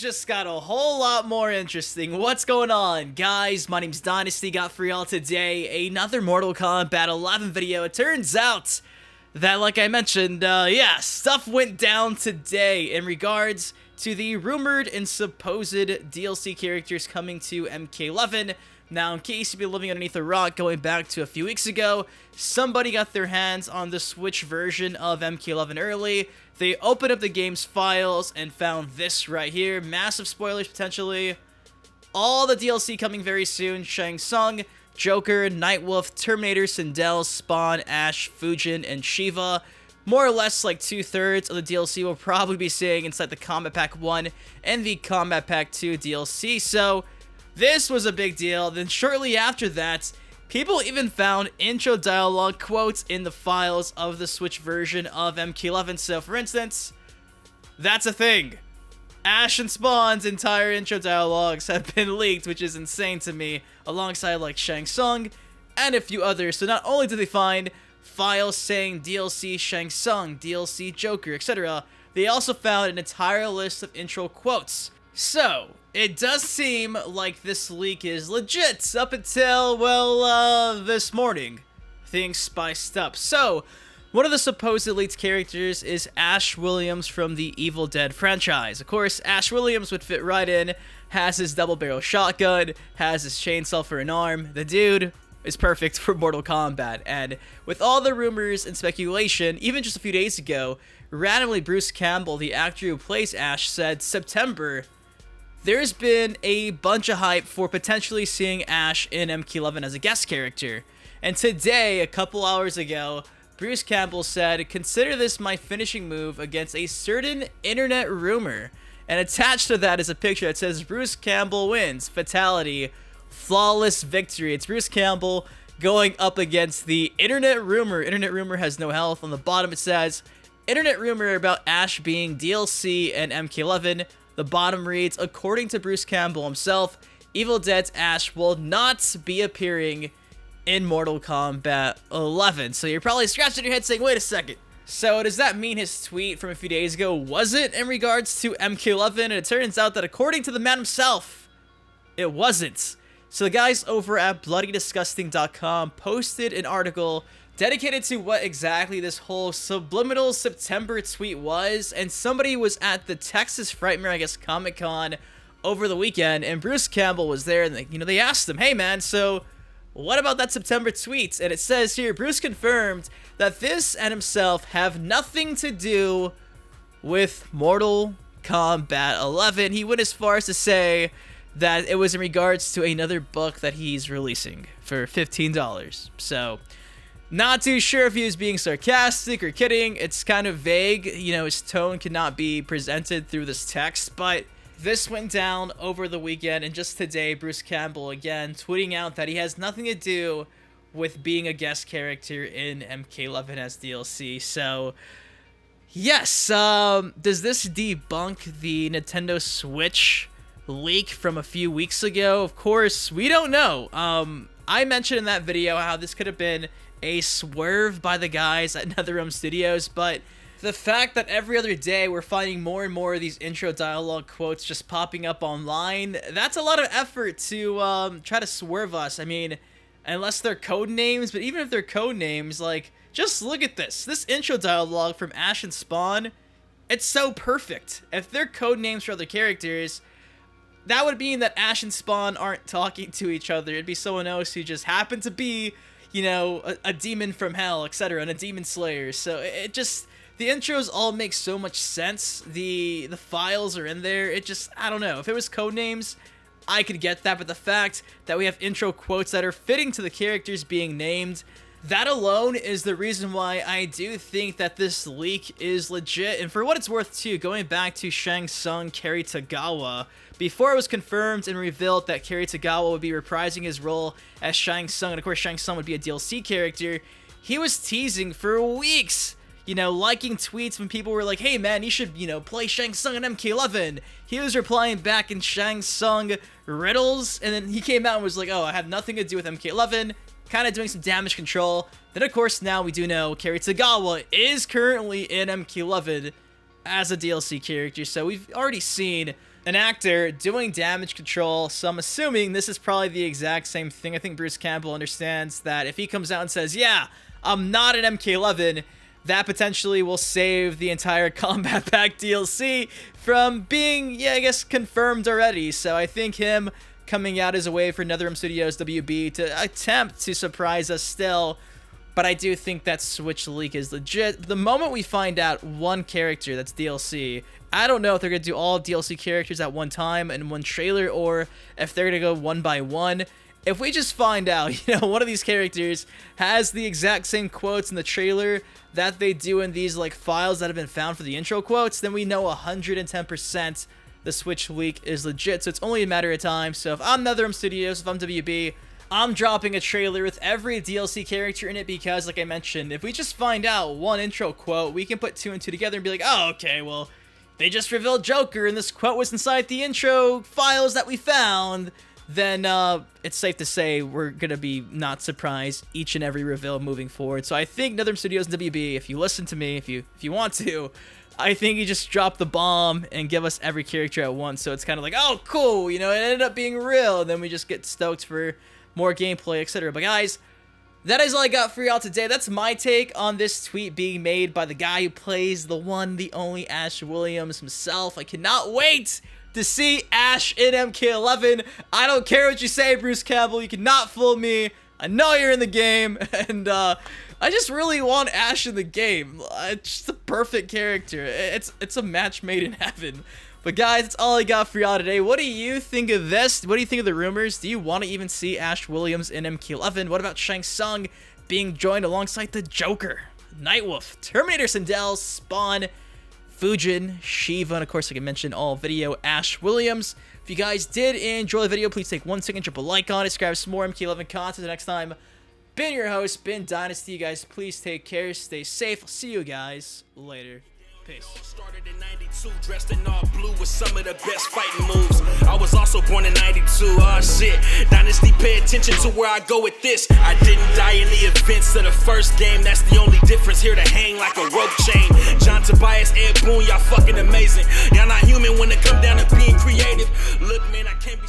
just got a whole lot more interesting. What's going on, guys? My name's Dynasty. Got for y'all today another Mortal Kombat 11 video. It turns out that, like I mentioned, yeah, stuff went down today in regards to the rumored and supposed DLC characters coming to MK11. Now, in case you've been living underneath a rock, going back to a few weeks ago, somebody got their hands on the Switch version of MK11 early. They opened up the game's files and found this right here. Massive spoilers, potentially. All the DLC coming very soon. Shang Tsung, Joker, Nightwolf, Terminator, Sindel, Spawn, Ash, Fujin, and Shiva. More or less like 2/3 of the DLC will probably be seeing inside the Combat Pack 1 and the Combat Pack 2 DLC. So this was a big deal. Then shortly after that, people even found intro dialogue quotes in the files of the Switch version of MK11. So for instance, that's a thing. Ash and Spawn's entire intro dialogues have been leaked, which is insane to me, alongside like Shang Tsung and a few others. So not only did they find files saying DLC Shang Tsung, DLC Joker, etc., they also found an entire list of intro quotes. So it does seem like this leak is legit up until, well, this morning. Things spiced up. So one of the supposed leaked characters is Ash Williams from the Evil Dead franchise. Of course, Ash Williams would fit right in, has his double-barrel shotgun, has his chainsaw for an arm. The dude is perfect for Mortal Kombat. And with all the rumors and speculation, even just a few days ago, randomly Bruce Campbell, the actor who plays Ash, said September, there's been a bunch of hype for potentially seeing Ash in MK11 as a guest character. And today, a couple hours ago, Bruce Campbell said, consider this my finishing move against a certain internet rumor. And attached to that is a picture that says, Bruce Campbell wins, fatality, flawless victory. It's Bruce Campbell going up against the internet rumor. Internet rumor has no health. On the bottom it says, internet rumor about Ash being DLC and MK11. The bottom reads, according to Bruce Campbell himself, Evil Dead's Ash will not be appearing in Mortal Kombat 11. So you're probably scratching your head saying, wait a second. So does that mean his tweet from a few days ago wasn't in regards to MK11? And it turns out that according to the man himself, it wasn't. So the guys over at bloodydisgusting.com posted an article dedicated to what exactly this whole subliminal September tweet was, and somebody was at the Texas Frightmare, I guess, Comic-Con over the weekend, and Bruce Campbell was there, and they asked him, hey man, so what about that September tweet? And it says here, Bruce confirmed that this and himself have nothing to do with Mortal Kombat 11. He went as far as to say that it was in regards to another book that he's releasing for $15. So not too sure if he was being sarcastic or kidding. It's kind of vague. His tone cannot be presented through this text, but this went down over the weekend, and just today, Bruce Campbell again tweeting out that he has nothing to do with being a guest character in MK11 as DLC. So yes, does this debunk the Nintendo Switch leak from a few weeks ago? Of course, we don't know. I mentioned in that video how this could have been a swerve by the guys at NetherRealm Studios, but the fact that every other day we're finding more and more of these intro dialogue quotes just popping up online, that's a lot of effort to try to swerve us. I mean, unless they're code names, but even if they're code names, like, just look at this. This intro dialogue from Ash and Spawn, it's so perfect. If they're code names for other characters, that would mean that Ash and Spawn aren't talking to each other. It'd be someone else who just happened to be, a demon from hell, etc., and a demon slayer. So it just, the intros all make so much sense. The files are in there. It just, I don't know. If it was code names, I could get that, but the fact that we have intro quotes that are fitting to the characters being named, that alone is the reason why I do think that this leak is legit. And for what it's worth too, going back to Shang Tsung Kerry Tagawa, before it was confirmed and revealed that Kerry Tagawa would be reprising his role as Shang Tsung, and of course Shang Tsung would be a DLC character, he was teasing for weeks, liking tweets when people were like, hey man, you should, play Shang Tsung in MK11. He was replying back in Shang Tsung riddles, and then he came out and was like, oh, I have nothing to do with MK11, kind of doing some damage control. Then of course now we do know Kerry Tagawa is currently in MK11 as a DLC character, so we've already seen an actor doing damage control, so I'm assuming this is probably the exact same thing. I think Bruce Campbell understands that if he comes out and says, yeah, I'm not an MK11, that potentially will save the entire Combat Pack DLC from being, yeah, I guess, confirmed already. So I think him coming out is a way for NetherRealm Studios WB to attempt to surprise us still. But I do think that Switch leak is legit. The moment we find out one character that's DLC, I don't know if they're going to do all DLC characters at one time in one trailer, or if they're going to go one by one. If we just find out, you know, one of these characters has the exact same quotes in the trailer that they do in these, like, files that have been found for the intro quotes, then we know 110% the Switch leak is legit. So it's only a matter of time. So if I'm NetherRealm Studios, if I'm WB, I'm dropping a trailer with every DLC character in it because, like I mentioned, if we just find out one intro quote, we can put 2 and 2 together and be like, oh, okay, well, they just revealed Joker and this quote was inside the intro files that we found, then it's safe to say we're going to be not surprised each and every reveal moving forward. So I think NetherRealm Studios and WB, if you listen to me, if you want to, I think you just drop the bomb and give us every character at once. So it's kind of like, oh, cool, you know, it ended up being real, and then we just get stoked for more gameplay, etc. But guys, that is all I got for y'all today. That's my take on this tweet being made by the guy who plays the one, the only Ash Williams himself. I cannot wait to see Ash in MK11. I don't care what you say, Bruce Campbell. You cannot fool me. I know you're in the game, and I just really want Ash in the game. It's just a perfect character. It's a match made in heaven. But guys, that's all I got for y'all today. What do you think of this? What do you think of the rumors? Do you want to even see Ash Williams in MK11? What about Shang Tsung being joined alongside the Joker, Nightwolf, Terminator Sindel, Spawn, Fujin, Shiva, and of course, like I mentioned, all video Ash Williams. If you guys did enjoy the video, please take 1 second, drop a like on it, subscribe for some more MK11 content. Next time, been your host, been Dynasty. You guys, please take care, stay safe. I'll see you guys later. Peace. Started in 92, dressed in all blue with some of the best fighting moves. I was also born in 92, oh shit. Dynasty, pay attention to where I go with this. I didn't die in the events of the first game, that's the only difference. Here to hang like a rope chain. John Tobias, Ed Boon, y'all fucking amazing. Y'all not human when it come down to being creative. Look, man, I can't be